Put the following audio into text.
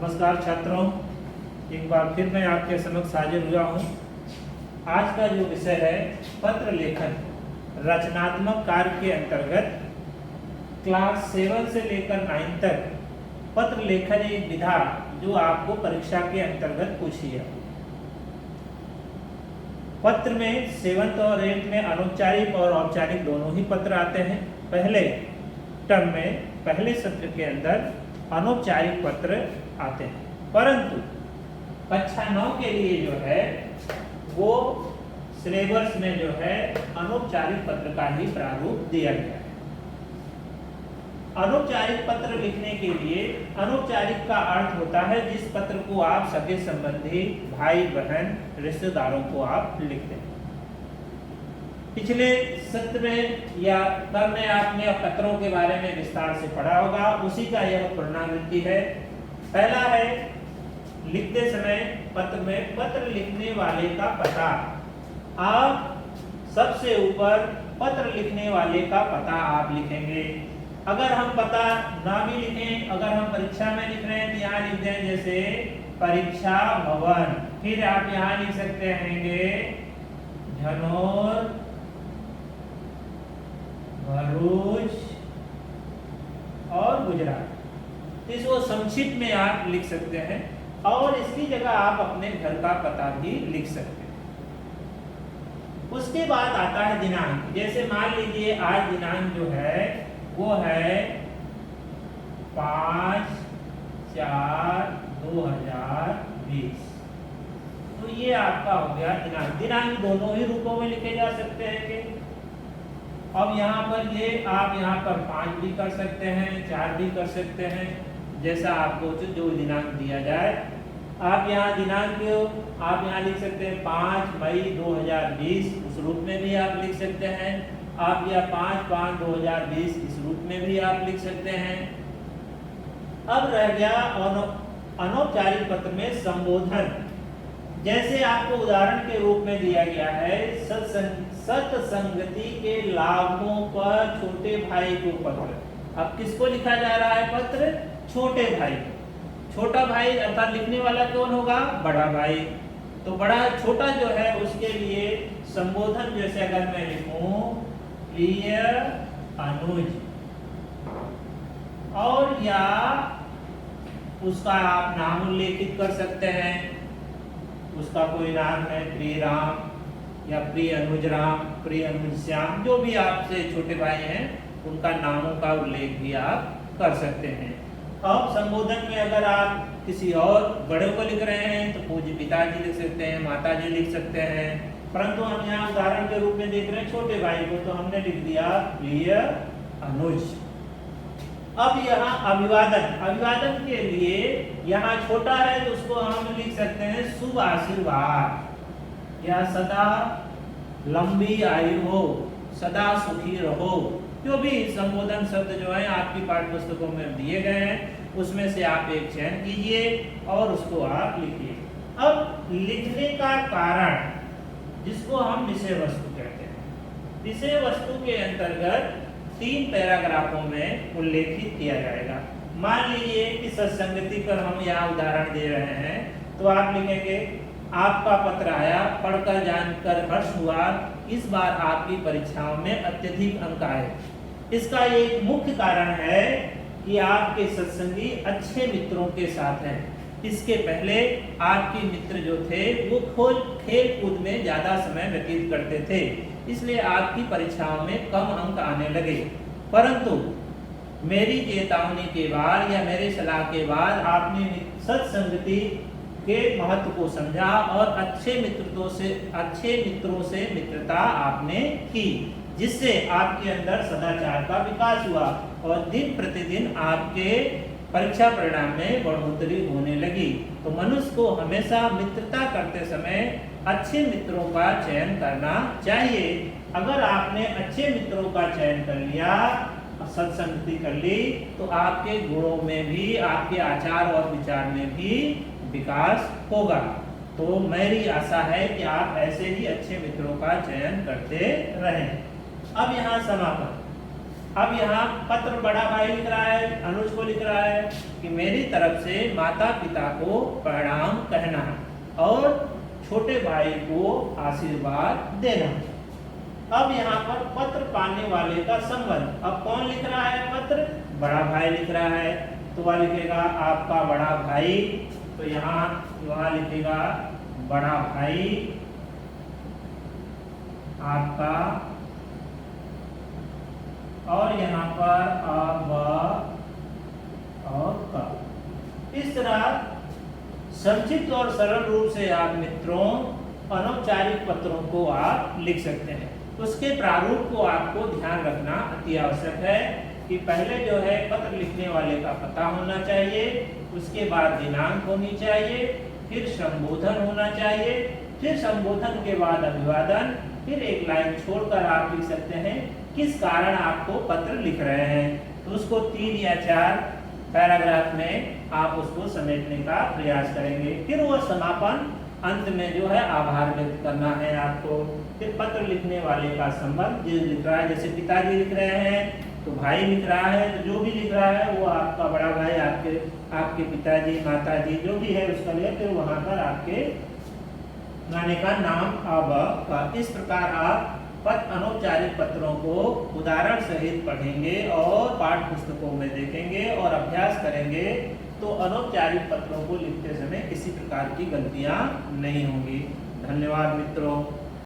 नमस्कार छात्रों, एक बार फिर मैं आपके समक्ष हाजिर हुआ हूँ। आज का जो विषय है पत्र लेखन रचनात्मक कार्य के अंतर्गत क्लास 7 से लेकर 9 तक पत्र लेखन एक विधा जो आपको परीक्षा के अंतर्गत पूछी है। पत्र में 7th और 8th में अनौपचारिक और औपचारिक दोनों ही पत्र आते हैं। पहले टर्म में पहले सत्र के अंदर अनौपचारिक पत्र आते हैं, परंतु कक्षा 9 के लिए जो है वो सिलेबस में जो है अनौपचारिक पत्र का ही प्रारूप दिया गया है। अनौपचारिक पत्र लिखने के लिए अनौपचारिक का अर्थ होता है जिस पत्र को आप सगे संबंधी भाई बहन रिश्तेदारों को आप लिखते हैं। पिछले सत्र में या कल में आपने पत्रों के बारे में विस्तार से पढ़ा होगा, उसी का यह पुनरावृत्ति है। पहला है लिखते समय पत्र में पत्र लिखने वाले का पता। आप सबसे ऊपर पत्र लिखने वाले का पता आप लिखेंगे। अगर हम पता ना भी लिखें, अगर हम परीक्षा में लिख रहे हैं तो यहाँ लिख दें जैसे परीक्षा भवन, फिर आप यहाँ लिख सकते हैं झनोर, भरूच और गुजरात। इसको संक्षिप्त में आप लिख सकते हैं और इसकी जगह आप अपने घर का पता भी लिख सकते हैं। उसके बाद आता है दिनांक। जैसे मान लीजिए आज दिनांक जो है वो है 5/4/2020, तो ये आपका हो गया दिनांक। दिनांक दोनों ही रूपों में लिखे जा सकते हैं। अब यहाँ पर ये आप यहाँ पर 5 भी कर सकते हैं, 4 भी कर सकते हैं, जैसा आपको जो दिनांक दिया जाए। आप यहाँ दिनांक आप यहाँ लिख सकते हैं 5 मई 2020, उस रूप में भी आप लिख सकते हैं। आप या 5/5/2020 इस रूप में भी आप लिख सकते हैं। अब रह गया अनौपचारिक पत्र में संबोधन। जैसे आपको उदाहरण के रूप में दिया गया है सत्संगति के लाभों पर छोटे भाई को पत्र। अब किसको लिखा जा रहा है पत्र? छोटे भाई। छोटा भाई अर्थात लिखने वाला कौन होगा? बड़ा भाई। तो बड़ा छोटा जो है उसके लिए संबोधन जैसे अगर मैं लिखूं प्रिय अनुज, और या उसका आप नाम उल्लेखित कर सकते हैं। उसका कोई नाम है प्रिय राम या प्रिय अनुज राम, प्रिय अनुज श्याम, जो भी आपसे छोटे भाई हैं उनका नामों का उल्लेख भी आप कर सकते हैं। अब संबोधन में अगर आप किसी और बड़े को लिख रहे हैं तो पूज्य पिताजी लिख सकते हैं, माताजी लिख सकते हैं, परंतु हम यहाँ उदाहरण के रूप में देख रहे हैं छोटे भाई को, तो हमने लिख दिया प्रिय अनुज। अब यहाँ अभिवादन। अभिवादन के लिए यहाँ छोटा है तो उसको हम लिख सकते हैं शुभ आशीर्वाद, या सदा लंबी आयु हो, सदा सुखी रहो। जो भी संबोधन शब्द जो है आपकी पाठ्य पुस्तकों में दिए गए हैं उसमें से आप एक चयन कीजिए और उसको आप लिखिए। अब लिखने का कारण जिसको हम विषय वस्तु कहते हैं, विषय वस्तु के अंतर्गत 3 पैराग्राफों में उल्लेखित किया जाएगा। मान लीजिए कि सत्संगति पर हम यहाँ उदाहरण दे रहे हैं तो आप लिखेंगे आपका पत्र आया, पढ़कर जानकर हर्ष हुआ, इस बार आपकी परीक्षाओं में अत्यधिक अंक आए। इसका एक मुख्य कारण है कि आपके सत्संगी अच्छे मित्रों के साथ हैं। इसके पहले आपके मित्र जो थे वो खेल कूद में ज्यादा समय व्यतीत करते थे, इसलिए आपकी परीक्षाओं में कम अंक आने लगे। परंतु मेरी चेतावनी के बाद या मेरे सलाह के बाद आपने सत्संगति के महत्व को समझा और अच्छे मित्रों से मित्रता आपने की, जिससे आपके अंदर सदाचार का विकास हुआ और दिन प्रतिदिन आपके परीक्षा परिणाम में बढ़ोतरी होने लगी। तो मनुष्य को हमेशा मित्रता करते समय अच्छे मित्रों का चयन करना चाहिए। अगर आपने अच्छे मित्रों का चयन कर लिया, सत्संगति कर ली, तो आपके गुणों में भी, आपके आचार और विचार में भी विकास होगा। तो मेरी आशा है कि आप ऐसे ही अच्छे मित्रों का चयन करते रहें। अब यहाँ समापन। अब यहाँ पत्र बड़ा भाई लिख रहा है, अनुज को लिख रहा है कि मेरी तरफ से माता पिता को प्रणाम कहना और छोटे भाई को आशीर्वाद देना। अब यहाँ पर पत्र पाने वाले का संबंध, अब कौन लिख रहा है पत्र? बड़ा भाई लिख रहा है, तो वह लिखेगा आपका बड़ा भाई, तो यहाँ वह लिखेगा बड़ा भाई आपका, और यहाँ पर अब और का। इस तरह संक्षिप्त और सरल रूप से आप मित्रों अनौपचारिक पत्रों को आप लिख सकते हैं। उसके प्रारूप को आपको ध्यान रखना अति आवश्यक है कि पहले जो है पत्र लिखने वाले का पता होना चाहिए, उसके बाद दिनांक होनी चाहिए, फिर संबोधन होना चाहिए, फिर संबोधन के बाद अभिवादन, फिर एक लाइन छोड़कर आप लिख सकते हैं किस कारण आपको पत्र लिख रहे हैं। तो उसको 3 या 4 पैराग्राफ में आप उसको समेटने का प्रयास करेंगे। फिर वो समापन अंत में जो है आभार व्यक्त करना है आपको। फिर पत्र लिखने वाले का संबंध जो लिख रहा है, जैसे पिताजी लिख रहे हैं तो भाई लिख रहा है, तो जो भी लिख रहा है वो आपका बड़ा भाई, आपके पिताजी माताजी जो भी है उसका लिए, फिर वहां पर आपके गाने का नाम अब। इस प्रकार आप अनौपचारिक पत्रों को उदाहरण सहित पढ़ेंगे और पाठ्य पुस्तकों में देखेंगे और अभ्यास करेंगे, तो अनौपचारिक पत्रों को लिखते समय किसी प्रकार की गलतियां नहीं होंगी। धन्यवाद मित्रों।